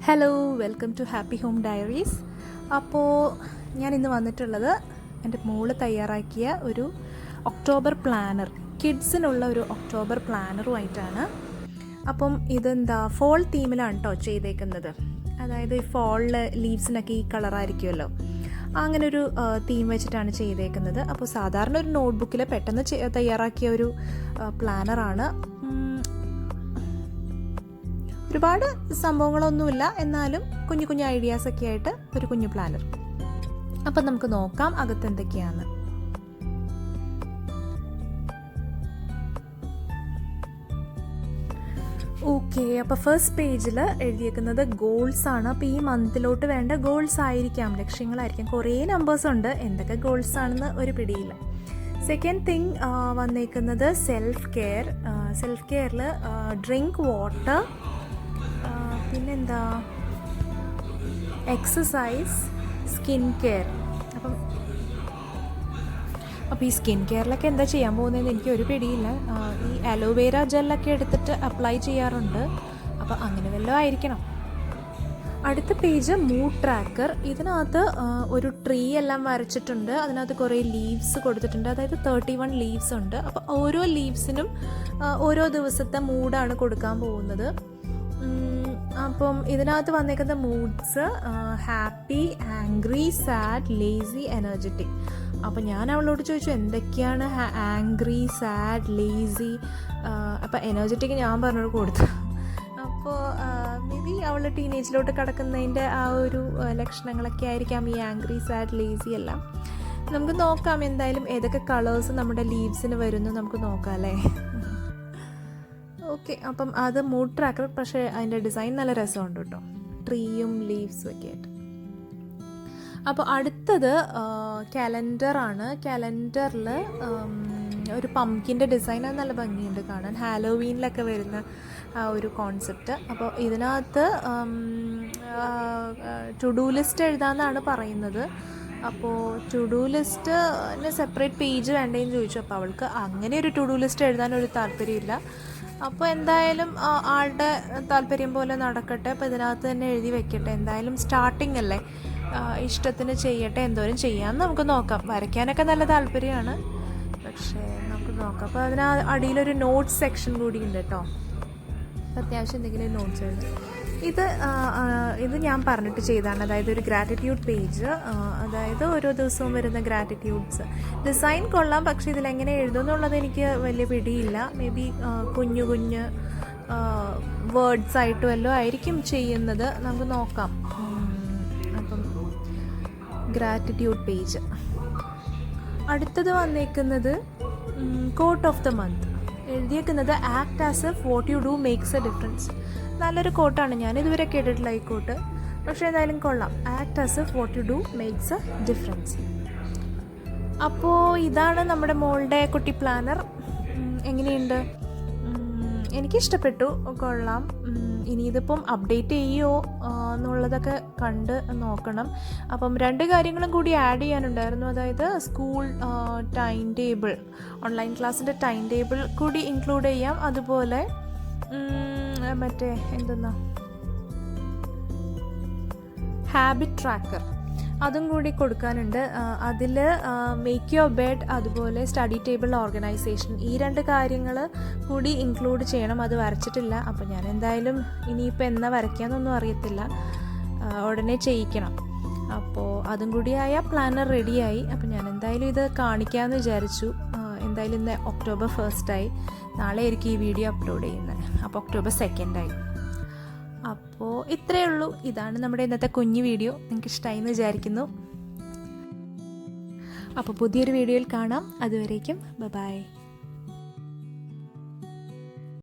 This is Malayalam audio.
Hello, welcome to happy home diaries. അപ്പോൾ ഞാൻ ഇന്ന് വന്നിട്ടുള്ളത് എൻ്റെ മോള് തയ്യാറാക്കിയ ഒരു ഒക്ടോബർ പ്ലാനർ, കിഡ്സിനുള്ള ഒരു ഒക്ടോബർ പ്ലാനറുമായിട്ടാണ്. അപ്പം ഇതെന്താ ഫോൾ തീമിലാണ് കേട്ടോ ചെയ്തേക്കുന്നത്. അതായത് ഈ ഫോളിൽ ലീവ്സിനൊക്കെ ഈ കളറായിരിക്കുമല്ലോ, അങ്ങനൊരു തീം വെച്ചിട്ടാണ് ചെയ്തേക്കുന്നത്. അപ്പോൾ സാധാരണ ഒരു നോട്ട്ബുക്കിൽ പെട്ടെന്ന് തയ്യാറാക്കിയ ഒരു പ്ലാനറാണ്. ഒരുപാട് സംഭവങ്ങളൊന്നുമില്ല, എന്നാലും കുഞ്ഞു കുഞ്ഞു ഐഡിയാസൊക്കെ ആയിട്ട് ഒരു കുഞ്ഞു പ്ലാനർ. അപ്പം നമുക്ക് നോക്കാം അകത്ത് എന്തൊക്കെയാണ്. ഓക്കെ, അപ്പോൾ ഫസ്റ്റ് പേജിൽ എഴുതിയേക്കുന്നത് ഗോൾസ് ആണ്. അപ്പോൾ ഈ മന്തിലോട്ട് വേണ്ട ഗോൾസ് ആയിരിക്കാം, ലക്ഷ്യങ്ങളായിരിക്കാം. കുറേ നമ്പേഴ്സ് ഉണ്ട്, എന്തൊക്കെ ഗോൾസ് ആണെന്ന് ഒരു പിടിയില്ല. സെക്കൻഡ് തിങ് വന്നേക്കുന്നത് സെൽഫ് കെയർ. സെൽഫ് കെയറിൽ ഡ്രിങ്ക് വാട്ടർ, പിന്നെന്താ എക്സസൈസ്, സ്കിൻ കെയർ. അപ്പോൾ ഈ സ്കിൻ കെയറിലൊക്കെ എന്താ ചെയ്യാൻ പോകുന്നതെന്ന് എനിക്ക് ഒരു പിടിയില്ല. ഈ അലോവേര ജെല്ലൊക്കെ എടുത്തിട്ട് അപ്ലൈ ചെയ്യാറുണ്ട്, അപ്പോൾ അങ്ങനെ വല്ലതും ആയിരിക്കണം. അടുത്ത പേജ് മൂഡ് ട്രാക്കർ. ഇതിനകത്ത് ഒരു ട്രീ എല്ലാം വരച്ചിട്ടുണ്ട്, അതിനകത്ത് കുറേ ലീവ്സ് കൊടുത്തിട്ടുണ്ട്. അതായത് 31 ലീവ്സ് ഉണ്ട്. അപ്പോൾ ഓരോ ലീവ്സിനും ഓരോ ദിവസത്തെ മൂഡാണ് കൊടുക്കാൻ പോകുന്നത്. അപ്പം ഇതിനകത്ത് വന്നേക്കുന്ന moods happy, angry, sad, lazy, energetic. അപ്പം ഞാൻ അവളോട് ചോദിച്ചു എന്തൊക്കെയാണ് ആംഗ്രി, സാഡ്, ലേസി. അപ്പം എനർജറ്റിക് ഞാൻ പറഞ്ഞോട് കൊടുത്തു. അപ്പോൾ മേ ബി അവൾ ടീനേജിലോട്ട് കിടക്കുന്നതിൻ്റെ ആ ഒരു ലക്ഷണങ്ങളൊക്കെ ആയിരിക്കാം ഈ ആംഗ്രി, സാഡ്, ലേസി എല്ലാം. നമുക്ക് നോക്കാം എന്തായാലും ഏതൊക്കെ കളേഴ്സ് നമ്മുടെ ലീവ്സിന് വരുന്നു നമുക്ക് നോക്കാം അല്ലേ. ഓക്കെ, അപ്പം അത് മൂഡ് ട്രാക്കർ. പക്ഷേ അതിൻ്റെ ഡിസൈൻ നല്ല രസമുണ്ട് കേട്ടോ, ട്രീയും ലീവ്സും ഒക്കെ ആയിട്ട്. അപ്പോൾ അടുത്തത് കലണ്ടറാണ്. കലണ്ടറിൽ ഒരു പംകിൻ്റെ ഡിസൈൻ, അത് നല്ല ഭംഗിയുണ്ട് കാണാൻ, ഹാലോവീനിലൊക്കെ വരുന്ന ആ ഒരു കോൺസെപ്റ്റ്. അപ്പോൾ ഇതിനകത്ത് ടു ഡു ലിസ്റ്റ് എഴുതാമെന്നാണ് പറയുന്നത്. അപ്പോൾ ടു ഡു ലിസ്റ്റിന് സെപ്പറേറ്റ് പേജ് വേണ്ടേന്ന് ചോദിച്ചു. അപ്പോൾ അവൾക്ക് അങ്ങനെ ഒരു ടു ഡു ലിസ്റ്റ് എഴുതാനൊരു താല്പര്യമില്ല. അപ്പോൾ എന്തായാലും ആളുടെ താല്പര്യം പോലെ നടക്കട്ടെ. അപ്പോൾ ഇതിനകത്ത് തന്നെ എഴുതി വെക്കട്ടെ, എന്തായാലും സ്റ്റാർട്ടിങ് അല്ലേ, ഇഷ്ടത്തിന് ചെയ്യട്ടെ, എന്തോരം ചെയ്യാമെന്ന് നമുക്ക് നോക്കാം. വരയ്ക്കാനൊക്കെ നല്ല താല്പര്യമാണ്, പക്ഷേ നമുക്ക് നോക്കാം. അപ്പോൾ അതിന് അടിയിലൊരു നോട്ട്സ് സെക്ഷൻ കൂടി ഉണ്ട് കേട്ടോ, അത്യാവശ്യം എന്തെങ്കിലും നോട്ട്സ് എഴുതി. ഇത് ഞാൻ പറഞ്ഞിട്ട് ചെയ്തതാണ്. അതായത് ഒരു ഗ്രാറ്റിറ്റ്യൂഡ് പേജ്, അതായത് ഓരോ ദിവസവും വരുന്ന ഗ്രാറ്റിറ്റ്യൂഡ്സ്. ഡിസൈൻ കൊള്ളാം, പക്ഷേ ഇതിലെങ്ങനെ എഴുതുമെന്നുള്ളത് എനിക്ക് വലിയ പിടിയില്ല. മേ ബി കുഞ്ഞു കുഞ്ഞ് വേർഡ്സ് ആയിട്ട് വല്ലതും ആയിരിക്കും ചെയ്യുന്നത്, നമുക്ക് നോക്കാം. അപ്പം ഗ്രാറ്റിറ്റ്യൂഡ് പേജ്. അടുത്തത് വന്നേക്കുന്നത് കോട്ട് ഓഫ് ദ മന്ത്. എഴുതിയേക്കുന്നത് act as if what you do makes a difference. നല്ലൊരു കോട്ടാണ്, ഞാനിതുവരെ കേട്ടിട്ടില്ല ഈ കോട്ട്, പക്ഷേ എന്തായാലും കൊള്ളാം. Act as if what you do makes a difference. അപ്പോൾ ഇതാണ് നമ്മുടെ മോളുടെ കുട്ടി പ്ലാനർ. എങ്ങനെയുണ്ട്? എനിക്കിഷ്ടപ്പെട്ടു, കൊള്ളാം. ഇനി ഇതിപ്പം അപ്ഡേറ്റ് ചെയ്യുമോ എന്നുള്ളതൊക്കെ കണ്ട് നോക്കണം. അപ്പം 2 കാര്യങ്ങളും കൂടി ആഡ് ചെയ്യാനുണ്ടായിരുന്നു. അതായത് സ്കൂൾ ടൈം ടേബിൾ, ഓൺലൈൻ ക്ലാസ്സിൻ്റെ ടൈം ടേബിൾ കൂടി ഇൻക്ലൂഡ് ചെയ്യാം. അതുപോലെ മറ്റേ എന്തെന്നാ ഹാബിറ്റ് ട്രാക്കർ, അതും കൂടി കൊടുക്കാനുണ്ട്. അതിൽ മേക്ക് യുവർ ബെഡ്, അതുപോലെ സ്റ്റഡി ടേബിൾ ഓർഗനൈസേഷൻ, ഈ 2 കാര്യങ്ങൾ കൂടി ഇൻക്ലൂഡ് ചെയ്യണം. അത് വരച്ചിട്ടില്ല. അപ്പോൾ ഞാൻ എന്തായാലും ഇനിയിപ്പോൾ എന്നാ വരയ്ക്കാമെന്നൊന്നും അറിയത്തില്ല, ഉടനെ ചെയ്യിക്കണം. അപ്പോൾ അതും കൂടിയായ പ്ലാനർ റെഡിയായി. അപ്പോൾ ഞാൻ എന്തായാലും ഇത് കാണിക്കാമെന്ന് വിചാരിച്ചു. എന്തായാലും ഇന്ന് ഒക്ടോബർ 1 നാളെ ആയിരിക്കും ഈ വീഡിയോ അപ്ലോഡ് ചെയ്യുന്നത്. അപ്പോൾ ഒക്ടോബർ 2 അപ്പോൾ ഇത്രയേ ഉള്ളൂ. ഇതാണ് നമ്മുടെ ഇന്നത്തെ കുഞ്ഞു വീഡിയോ. നിങ്ങൾക്ക് ഇഷ്ടമായി എന്ന് വിചാരിക്കുന്നു. അപ്പോൾ പുതിയൊരു വീഡിയോയിൽ കാണാം. അതുവരേക്കും ബൈ.